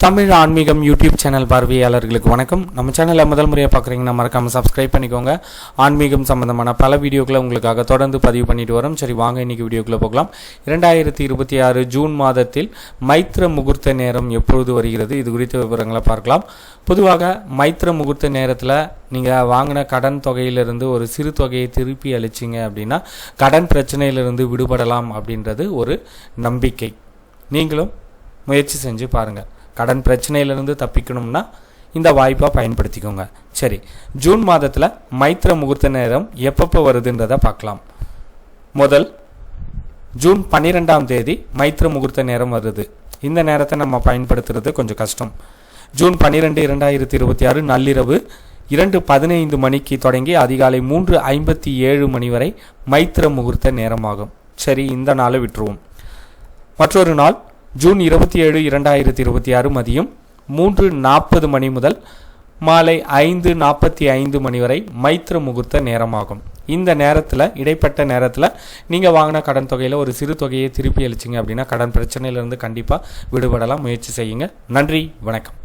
தமிழ் ஆன்மீகம் YouTube channel பார்வையாளர்களுக்கு வணக்கம். நம்ம சேனலை முதல் முறையாக பார்க்குறீங்கன்னா மறக்காமல் சப்ஸ்கிரைப் பண்ணிக்கோங்க. ஆன்மீகம் சம்பந்தமான பல வீடியோக்களை உங்களுக்காக தொடர்ந்து பதிவு பண்ணிட்டு வரோம். சரி, வாங்க இன்றைக்கி வீடியோக்குள்ளே போகலாம். 2026 ஜூன் மாதத்தில் மைத்ர முகூர்த்த நேரம் எப்பொழுது வருகிறது, இது குறித்த விவரங்களை பார்க்கலாம். பொதுவாக மைத்ர முகூர்த்த நேரத்தில் நீங்கள் வாங்கின கடன் தொகையிலிருந்து ஒரு சிறு தொகையை திருப்பி அளிச்சிங்க அப்படின்னா கடன் பிரச்சனையிலிருந்து விடுபடலாம் அப்படின்றது ஒரு நம்பிக்கை. நீங்களும் முயற்சி செஞ்சு பாருங்கள். கடன் பிரச்சனையிலிருந்து தப்பிக்கணும்னா இந்த வாய்ப்பை பயன்படுத்திக்கோங்க. சரி, ஜூன் மாதத்தில் மைத்ர முகூர்த்த நேரம் எப்பப்போ வருதுன்றதை பார்க்கலாம். முதல் ஜூன் 12ஆம் தேதி மைத்ர முகூர்த்த நேரம் வருது. இந்த நேரத்தை நம்ம பயன்படுத்துறது கொஞ்சம் கஷ்டம். ஜூன் 12, 2026 நள்ளிரவு 2:15 மணிக்கு தொடங்கி அதிகாலை 3:57 மணி வரை மைத்ர முகூர்த்த நேரமாகும். சரி, இந்த நாளை விட்டுருவோம். மற்றொரு நாள் ஜூன் 27, 2026 மதியம் 3:40 மணி முதல் மாலை 5:45 மணி வரை மைத்ர முகூர்த்த நேரமாகும். இந்த நேரத்தில், இடைப்பட்ட நேரத்தில் நீங்கள் வாங்கின கடன் தொகையில் ஒரு சிறு தொகையை திருப்பி அளிச்சிங்க அப்படின்னா கடன் பிரச்சனையிலிருந்து கண்டிப்பாக விடுபடலாம். முயற்சி செய்யுங்க. நன்றி, வணக்கம்.